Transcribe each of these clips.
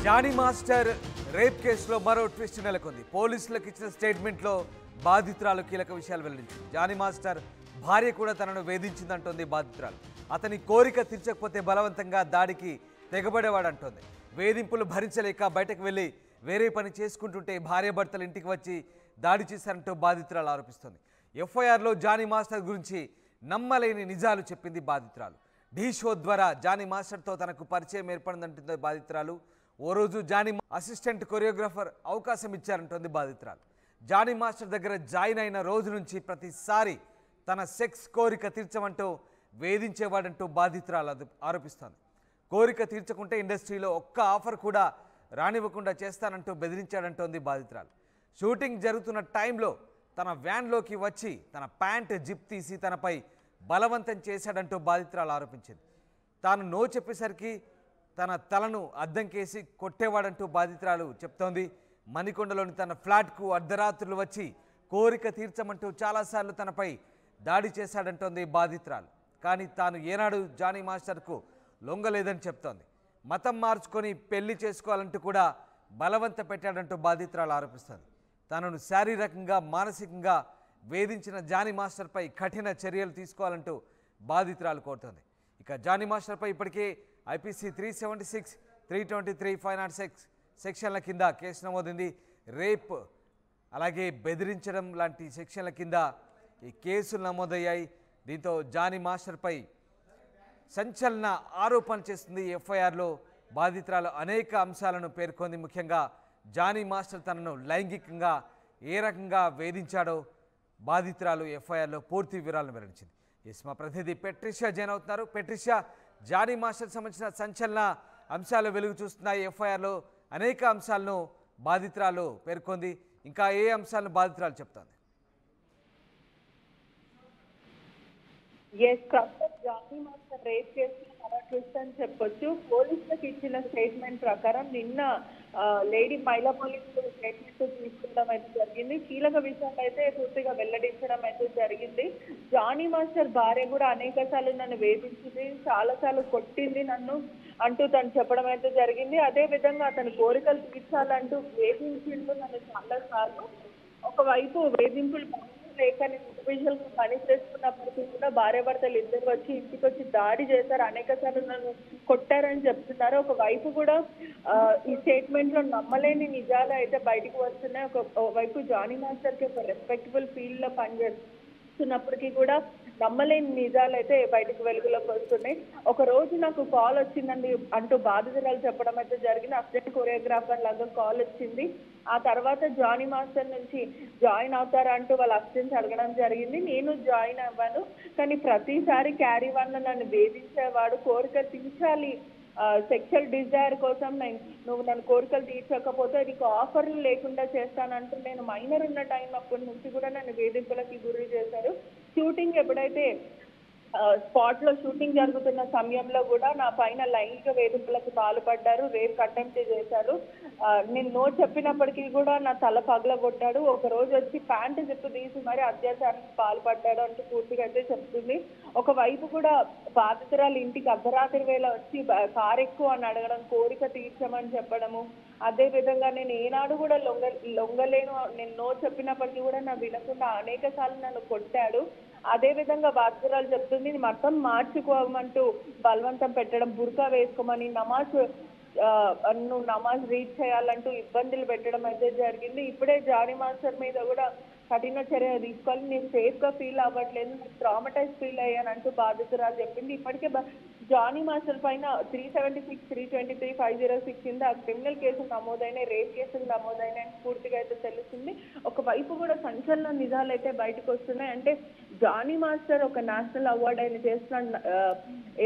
Johnny master rape కేసులో మరో twist నెలకొంది. పోలీసులకు ఇచ్చిన స్టేట్మెంట్లో బాధితురాలు కీలక విషయాలు వెల్లడించింది. జానీ మాస్టర్ భార్య కూడా తనను వేధించిందంటోంది బాధితురాలు. అతని కోరిక తీర్చకపోతే బలవంతంగా దాడికి తెగబడేవాడంటోంది. వేధింపులు భరించలేక బయటకు వెళ్లి వేరే పని చేసుకుంటుంటే భార్యాభర్తలు ఇంటికి వచ్చి దాడి చేశారంటూ బాధితురాలు ఆరోపిస్తోంది. ఎఫ్ఐఆర్లో జానీ మాస్టర్ గురించి నమ్మలేని నిజాలు చెప్పింది బాధితురాలు. ఢీ షో ద్వారా జానీ మాస్టర్తో తనకు పరిచయం ఏర్పడిందంటుంది బాధితురాలు. ఓ రోజు జానీ అసిస్టెంట్ కొరియోగ్రాఫర్ అవకాశం ఇచ్చారంటోంది బాధితురాలు. జానీ మాస్టర్ దగ్గర జాయిన్ అయిన రోజు నుంచి ప్రతిసారి తన సెక్స్ కోరిక తీర్చమంటూ వేధించేవాడంటూ బాధితురాలు ఆరోపిస్తోంది. కోరిక తీర్చకుంటే ఇండస్ట్రీలో ఒక్క ఆఫర్ కూడా రానివ్వకుండా చేస్తానంటూ బెదిరించాడంటోంది బాధితురాలు. షూటింగ్ జరుగుతున్న టైంలో తన వ్యాన్లోకి వచ్చి తన ప్యాంట్ జిప్ తీసి తనపై బలవంతం చేశాడంటూ బాధితురాలు ఆరోపించింది. తాను నో చెప్పేసరికి తన తలను అద్దం కేసి కొట్టేవాడంటూ బాధితురాలు చెప్తోంది. మణికొండలోని తన ఫ్లాట్కు అర్ధరాత్రులు వచ్చి కోరిక తీర్చమంటూ చాలాసార్లు తనపై దాడి చేశాడంటోంది బాధితురాలు. కానీ తాను ఏనాడు జానీ మాస్టర్కు లొంగలేదని చెప్తోంది. మతం మార్చుకొని పెళ్లి చేసుకోవాలంటూ కూడా బలవంత పెట్టాడంటూ బాధితురాలు ఆరోపిస్తోంది. తనను శారీరకంగా మానసికంగా వేధించిన జానీ మాస్టర్పై కఠిన చర్యలు తీసుకోవాలంటూ బాధితురాలు కోరుతోంది. ఇక జానీ మాస్టర్పై ఇప్పటికే ఐపీసీ 376, 323, 506 సెక్షన్ల కింద కేసు నమోదైంది. రేప్ అలాగే బెదిరించడం లాంటి సెక్షన్ల కింద ఈ కేసులు నమోదయ్యాయి. దీంతో జానీ మాస్టర్పై సంచలన ఆరోపణలు చేస్తుంది. ఎఫ్ఐఆర్లో బాధితురాలు అనేక అంశాలను పేర్కొంది. ముఖ్యంగా జానీ మాస్టర్ తనను లైంగికంగా ఏ రకంగా వేధించాడో బాధితురాలు ఎఫ్ఐఆర్లో పూర్తి వివరాలను వెల్లడించింది. మా ప్రతినిధి పెట్రిషియా జాయిన్ అవుతున్నారు. పెట్రిషియా, జానీ మాస్టర్కి సంబంధించిన సంచలన అంశాలు వెలుగు చూస్తున్నాయి. ఎఫ్ఐఆర్లో అనేక అంశాలను బాధితురాలు పేర్కొంది. ఇంకా ఏ అంశాలను బాధితురాలు చెప్తోంది? జానీ మాస్టర్ రేప్ కేసులో మరో ట్విస్ట్ అని చెప్పొచ్చు. పోలీసులకు ఇచ్చిన స్టేట్మెంట్ ప్రకారం నిన్న లేడీ మహిళా పోలీసులు స్టేట్మెంట్ తీసుకుంటాం అయితే జరిగింది. కీలక విషయాలు అయితే పూర్తిగా వెల్లడించడం అయితే జరిగింది. జానీ మాస్టర్ భార్య కూడా అనేక సార్లు నన్ను వేధించింది, చాలా సార్లు కొట్టింది నన్ను అంటూ తను చెప్పడం అయితే జరిగింది. అదే విధంగా అతని కోరికలు తీర్చాలంటూ వేధించిండు నన్ను చాలా సార్లు. ఒకవైపు వేధింపులు లేక నేను ఇండివిజువల్ గా పని చేసుకున్నప్పటికీ కూడా భార్యాభర్తలు ఇద్దరు వచ్చి ఇంటికి వచ్చి దాడి చేశారు, అనేక సార్లు నన్ను కొట్టారని చెప్తున్నారు. ఒకవైపు కూడా ఈ స్టేట్మెంట్ లో నమ్మలేని నిజాలు అయితే బయటకు వస్తున్నాయి. ఒకవైపు జానీ మాస్టర్ కి ఒక రెస్పెక్టబుల్ ఫీల్డ్ లో పనిచేస్తున్నప్పటికీ కూడా నమ్మలేని నిజాలు అయితే బయటకు వెలుగులోకి వస్తున్నాయి. ఒక రోజు నాకు కాల్ వచ్చిందండి అంటూ బాధితురాలు చెప్పడం అయితే జరిగింది. అసిస్టెంట్ కొరియోగ్రాఫర్ లాగా కాల్ వచ్చింది. ఆ తర్వాత జానీ మాస్టర్ నుంచి జాయిన్ అవుతారా అంటూ వాళ్ళ అసిస్టెంట్స్ అడగడం జరిగింది. నేను జాయిన్ అవ్వాను, కానీ ప్రతిసారి క్యారీ వన్ నన్ను వేధించేవాడు. కోరిక తీర్చాలి, సెక్షువల్ డిజైర్ కోసం నువ్వు నన్ను కోరికలు తీర్చకపోతే నీకు ఆఫర్లు లేకుండా చేస్తానంటూ నేను మైనర్ ఉన్న టైం అప్పటి నుంచి కూడా నన్ను వేధింపులకి గురి చేశారు. షూటింగ్ ఎప్పుడైతే స్పాట్ లో షూటింగ్ జరుగుతున్న సమయంలో కూడా నా పైన లైంగిక వేధింపులకు పాల్పడ్డారు, రేప్ అటెంప్ట్ చేశారు. నేను నో చెప్పినప్పటికీ కూడా నా తల పగలగొట్టాడు. ఒక రోజు వచ్చి ప్యాంట్ జిప్పు తీసి మరి అత్యాచారానికి పాల్పడ్డాడు అంటూ పూర్తిగా అయితే చెప్తుంది. ఒకవైపు కూడా బాధితురాలు ఇంటికి అర్ధరాత్రి వేళ వచ్చి కారు ఎక్కువ అని అడగడం, కోరిక తీర్చమని చెప్పడము. అదే విధంగా నేను ఏనాడు కూడా లొంగలేను, నేను నో చెప్పినప్పటికీ కూడా నా వినకుండా అనేక సార్లు నన్ను కొట్టాడు. అదే విధంగా బాధితురాలు చెప్తుంది మతం మార్చుకోమంటూ బలవంతం పెట్టడం, బుర్కా వేసుకోమని, నువ్వు నమాజ్ రీడ్ చేయాలంటూ ఇబ్బందులు పెట్టడం అయితే జరిగింది. ఇప్పుడే జానీ మాస్టర్ మీద కూడా కఠిన చర్య తీసుకోవాలి, నేను సేఫ్ గా ఫీల్ అవ్వట్లేదు, ట్రామటైజ్ ఫీల్ అయ్యానంటూ బాధితురాలు చెప్పింది. ఇప్పటికే జానీ మాస్టర్ పైన 376, 323, 506 కింద క్రిమినల్ కేసులు నమోదైన, రేప్ కేసులు నమోదైన పూర్తిగా అయితే తెలుస్తుంది. ఒకవైపు కూడా సంచలన నిజాలు అయితే బయటకు వస్తున్నాయి. అంటే జానీ మాస్టర్ ఒక నేషనల్ అవార్డు ఆయన చేసిన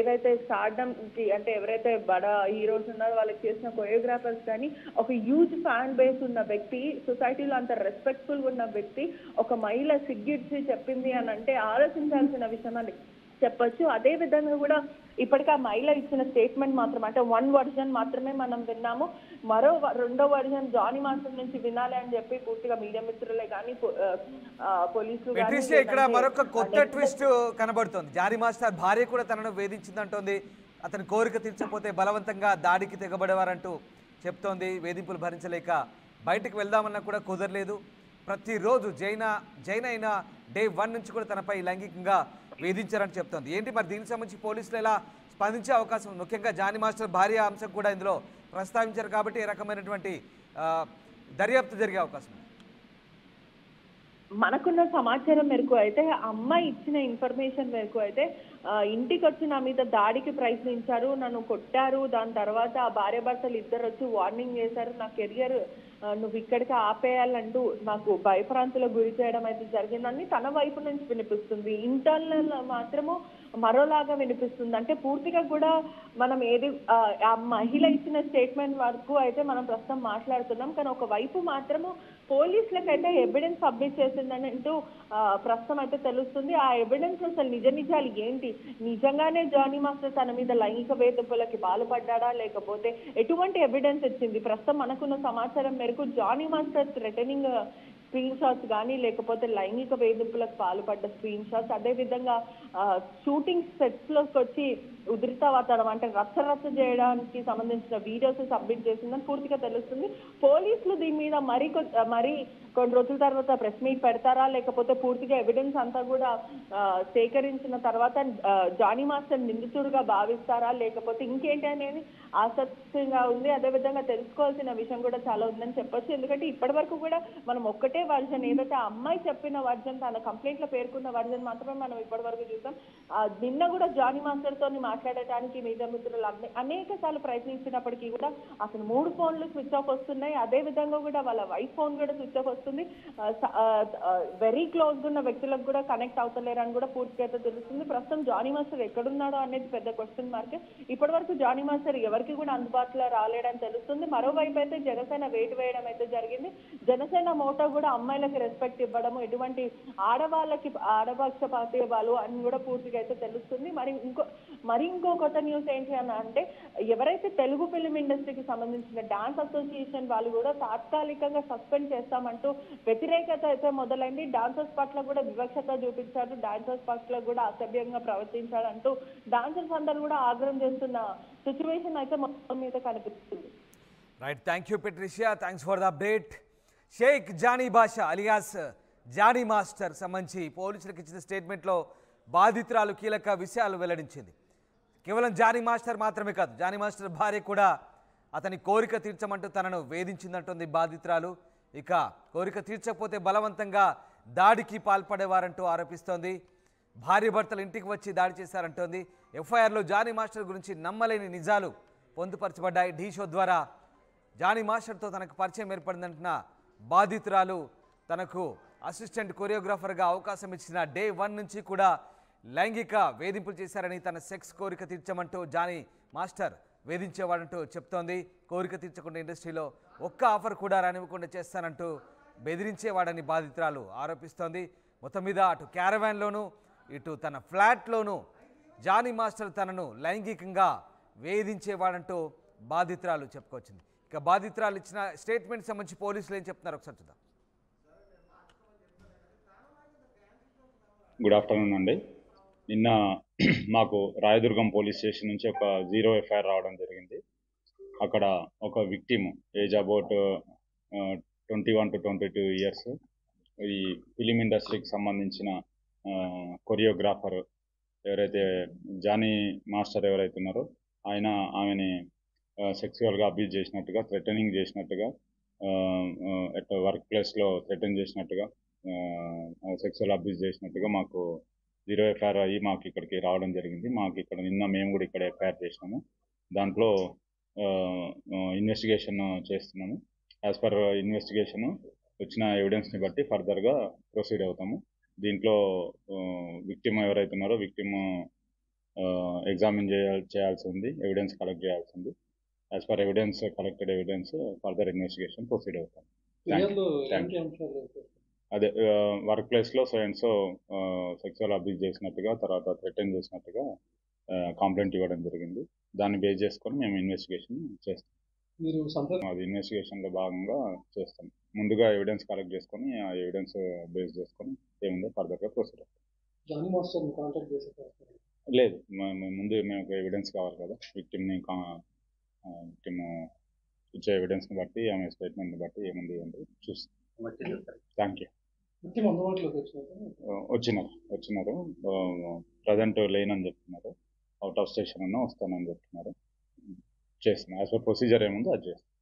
ఏదైతే స్టార్డమ్ కి, అంటే ఎవరైతే బడా హీరోస్ ఉన్నారో వాళ్ళకి చేసిన కొరియోగ్రాఫర్స్ కానీ ఒక హ్యూజ్ ఫ్యాన్ బేస్ ఉన్న వ్యక్తి, సొసైటీలో అంత రెస్పెక్ట్ఫుల్ ఉన్న వ్యక్తి ఒక మహిళ సిగ్గిడ్చి చెప్పింది అని అంటే ఆలోచించాల్సిన విషయం అని చెప్పొచ్చు. అదే విధంగా కూడా ఇప్పటికీ ఆ మహిళ ఇచ్చిన స్టేట్మెంట్ మాత్రం అంటే 1 వర్జన్ మాత్రమే మనం విన్నాము. మరో 2వ వర్జన్ జానీ మాస్టర్ నుంచి వినాలి అని చెప్పి పూర్తిగా మీడియా మిత్రులే కానీ పోలీసులు ఇక్కడ మరొక కొత్త ట్విస్ట్ కనబడుతోంది. జానీ మాస్టర్ భార్య కూడా తనను వేధించిందంటోంది. అతని కోరిక తీర్చకపోతే బలవంతంగా దాడికి తెగబడేవారంటూ చెప్తోంది. వేధింపులు భరించలేక బయటకు వెళ్దామన్నా కూడా కుదరలేదు. ప్రతిరోజు జైన్ అయిన డే 1 నుంచి కూడా తనపై లైంగికంగా వేధించారని చెప్తోంది. ఏంటి మరి దీనికి సంబంధించి పోలీసులు ఎలా స్పందించే అవకాశం ఉంది? ముఖ్యంగా జానీ మాస్టర్ భార్య అంశం కూడా ఇందులో ప్రస్తావించారు కాబట్టి ఏ రకమైనటువంటి ఆ, దర్యాప్తు జరిగే అవకాశం ఉంది? మనకున్న సమాచారం మేరకు అయితే అమ్మాయి ఇచ్చిన ఇన్ఫర్మేషన్ మేరకు అయితే ఇంటికి వచ్చి నా మీద దాడికి ప్రయత్నించారు, నన్ను కొట్టారు. దాని తర్వాత ఆ భార్యాభర్తలు ఇద్దరు వచ్చి వార్నింగ్ చేశారు, నా కెరియర్ నువ్వు ఇక్కడికి ఆపేయాలంటూ నాకు భయప్రాంతులకు గురి చేయడం అయితే జరిగిందని తన వైపు నుంచి వినిపిస్తుంది. ఇంటర్నల్ మాత్రము మరోలాగా వినిపిస్తుంది. అంటే పూర్తిగా కూడా మనం ఏది ఆ మహిళ ఇచ్చిన స్టేట్మెంట్ వరకు అయితే మనం ప్రస్తుతం మాట్లాడుతున్నాం. కానీ ఒక వైపు మాత్రము పోలీసులకు అయితే ఎవిడెన్స్ సబ్మిట్ చేసిందని అంటూ ప్రస్తుతం అయితే తెలుస్తుంది. ఆ ఎవిడెన్స్ అసలు నిజాలు ఏంటి, నిజంగానే జానీ మాస్టర్ తన మీద లైంగిక వేధింపులకి పాల్పడ్డా లేకపోతే ఎటువంటి ఎవిడెన్స్ ఇచ్చింది? ప్రస్తుతం మనకున్న సమాచారం మేరకు Jani master threatening screen shots కానీ లేకపోతే లైంగిక వేధింపులకు పాల్పడ్డ స్క్రీన్ షాట్స్, అదేవిధంగా షూటింగ్ సెట్స్ లోకి వచ్చి ఉధృత వాతావరణం అంటే రచ్చ చేయడానికి సంబంధించిన వీడియోస్ సబ్మిట్ చేసిందని పూర్తిగా తెలుస్తుంది. పోలీసులు దీని మీద మరి కొన్ని రోజుల తర్వాత ప్రెస్ మీట్ పెడతారా లేకపోతే పూర్తిగా ఎవిడెన్స్ అంతా కూడా సేకరించిన తర్వాత జానీ మాస్టర్ నిందితుడుగా భావిస్తారా లేకపోతే ఇంకేంటి అనేది ఆసక్తిగా ఉంది. అదేవిధంగా తెలుసుకోవాల్సిన విషయం కూడా చాలా ఉందని చెప్పొచ్చు. ఎందుకంటే ఇప్పటి వరకు కూడా మనం ఒక్కటే వర్జన్, ఏదైతే ఆ అమ్మాయి చెప్పిన వర్జన్, తన కంప్లైంట్ లో పేర్కొన్న వర్జన్ మాత్రమే మనం ఇప్పటి వరకు చూసాం. నిన్న కూడా జానీ మాస్టర్ తో మాట్లాడటానికి మీడియా మిత్రులు అనేక సార్లు ప్రయత్నించినప్పటికీ కూడా అతను 3 ఫోన్లు స్విచ్ ఆఫ్ వస్తున్నాయి. అదే విధంగా కూడా వాళ్ళ వైఫ్ ఫోన్ కూడా స్విచ్ ఆఫ్ వస్తుంది. వెరీ క్లోజ్ గా ఉన్న వ్యక్తులకు కూడా కనెక్ట్ అవుతలేరని కూడా పూర్తిగా అయితే తెలుస్తుంది. ప్రస్తుతం జానీ మాస్టర్ ఎక్కడున్నాడో అనేది పెద్ద క్వశ్చన్ మార్క్. ఇప్పటి వరకు జానీ మాస్టర్ ఎవరికి కూడా అందుబాటులో రాలేడని తెలుస్తుంది. మరోవైపు అయితే జనసేన వేటు వేయడం అయితే జరిగింది. జనసేన మోటో కూడా అమ్మాయిలకి రెస్పెక్ట్ ఇవ్వడము, ఎటువంటి ఆడవాళ్ళకి ఆడపక్షపాతి వాళ్ళు అని కూడా పూర్తిగా అయితే తెలుస్తుంది. మరి ఇంకో కొత్త న్యూస్ ఏంటి అని అంటే ఎవరైతే తెలుగు ఫిలిం ఇండస్ట్రీకి సంబంధించిన డాన్స్ అసోసియేషన్ వాళ్ళు కూడా తాత్కాలికంగా సస్పెండ్ చేస్తామంటూ వ్యతిరేకత అయితే మొదలైంది. డాన్సర్స్ పట్ల కూడా వివక్షత చూపించారు, డాన్సర్స్ పట్ల కూడా అసభ్యంగా ప్రవర్తించారంటూ డాన్సర్స్ అందరూ కూడా ఆగ్రహం చేస్తున్న సిచ్యువేషన్ అయితే మొత్తం మీద కనిపిస్తుంది. Right, thank you Patricia, thanks for the update. Shaik Jani Basha alias Jani master సంబంధించి పోలీసులకు ఇచ్చిన స్టేట్మెంట్లో బాధితురాలు కీలక విషయాలు వెల్లడించింది. కేవలం జానీ మాస్టర్ మాత్రమే కాదు, జానీ మాస్టర్ భార్య కూడా అతని కోరిక తీర్చమంటూ తనను వేధించిందంటుంది బాధితురాలు. ఇక కోరిక తీర్చకపోతే బలవంతంగా దాడికి పాల్పడేవారంటూ ఆరోపిస్తోంది. భార్య భర్తలు ఇంటికి వచ్చి దాడి చేశారంటోంది. ఎఫ్ఐఆర్లో జానీ మాస్టర్ గురించి నమ్మలేని నిజాలు పొందుపరచబడ్డాయి. ఢీ షో ద్వారా జానీ మాస్టర్తో తనకు పరిచయం ఏర్పడిందంటున్న బాధితురాలు తనకు అసిస్టెంట్ కొరియోగ్రాఫర్గా అవకాశం ఇచ్చిన డే 1 నుంచి కూడా లైంగిక వేధింపులు చేశారని, తన సెక్స్ కోరిక తీర్చమంటూ జానీ మాస్టర్ వేధించేవాడంటూ చెప్తోంది. కోరిక తీర్చకుండా ఇండస్ట్రీలో ఒక్క ఆఫర్ కూడా రానివ్వకుండా చేస్తానంటూ బెదిరించేవాడని బాధితురాలు ఆరోపిస్తోంది. మొత్తం మీద అటు క్యారవాన్లోనూ ఇటు తన ఫ్లాట్లోనూ జానీ మాస్టర్ తనను లైంగికంగా వేధించేవాడంటూ బాధితురాలు చెప్పుకొచ్చింది. ఇక బాధితురాలు ఇచ్చిన స్టేట్మెంట్ సంబంధించి పోలీసులు ఏం చెప్తున్నారు ఒకసారి చూద్దాం. గుడ్ ఆఫ్టర్నూన్ అండి. నిన్న మాకు రాయదుర్గం పోలీస్ స్టేషన్ నుంచి ఒక 0 ఎఫ్ఐఆర్ రావడం జరిగింది. అక్కడ ఒక victim age about 21 to 22 years, ఈ ఫిలిం ఇండస్ట్రీకి సంబంధించిన కొరియోగ్రాఫర్ ఎవరైతే జానీ మాస్టర్ ఎవరైతే ఉన్నారో ఆయన ఆమెని సెక్సువల్గా అబ్యూజ్ చేసినట్టుగా, థ్రెటనింగ్ చేసినట్టుగా, వర్క్ ప్లేస్లో థ్రెటన్ చేసినట్టుగా, సెక్సువల్ అబ్యూజ్ చేసినట్టుగా మాకు 0 ఎఫ్ఐఆర్ అయ్యి మాకు ఇక్కడికి రావడం జరిగింది. మాకు ఇక్కడ నిన్న మేము కూడా ఇక్కడ ఎఫ్ఐఆర్ చేసినాము. దాంట్లో ఇన్వెస్టిగేషన్ చేస్తున్నాము. యాజ్ పర్ ఇన్వెస్టిగేషన్ వచ్చిన ఎవిడెన్స్ని బట్టి ఫర్దర్గా ప్రొసీడ్ అవుతాము. దీంట్లో విక్టిమ్ ఎవరైతే ఉన్నారో విక్టిమ్ ఎగ్జామిన్ చేయాల్సి ఉంది, ఎవిడెన్స్ కలెక్ట్ చేయాల్సి ఉంది. As per evidence collected evidence further investigation proceed అవుతాం. అదే వర్క్ ప్లేస్లో సో సెక్సువల్ అబ్యూజ్ చేసినట్టుగా, తర్వాత థ్రెటన్ చేసినట్టుగా కంప్లైంట్ ఇవ్వడం జరిగింది. దాన్ని బేస్ చేసుకొని మేము ఇన్వెస్టిగేషన్ చేస్తాం. అది ఇన్వెస్టిగేషన్లో భాగంగా చేస్తాం. ముందుగా ఎవిడెన్స్ కలెక్ట్ చేసుకొని ఆ ఎవిడెన్స్ బేస్ చేసుకొని ఏముందో ఫర్దర్గా ప్రొసీడ్ అవుతాం. లేదు, ముందు మేము ఎవిడెన్స్ కావాలి కదా, విక్టిమ్ ఇచ్చే ఎవిడెన్స్ని బట్టి ఆమె స్టేట్మెంట్ని బట్టి ఏముంది అంటే చూస్తాం. Thank you. వచ్చినారు ప్రజెంట్ లేనని చెప్తున్నారు. అవుట్ ఆఫ్ స్టేషన్ అన్నా వస్తానని చెప్తున్నారు. చేస్తున్నాం. యాజ్ పర్ ప్రొసీజర్ ఏముందో అది చేస్తాం.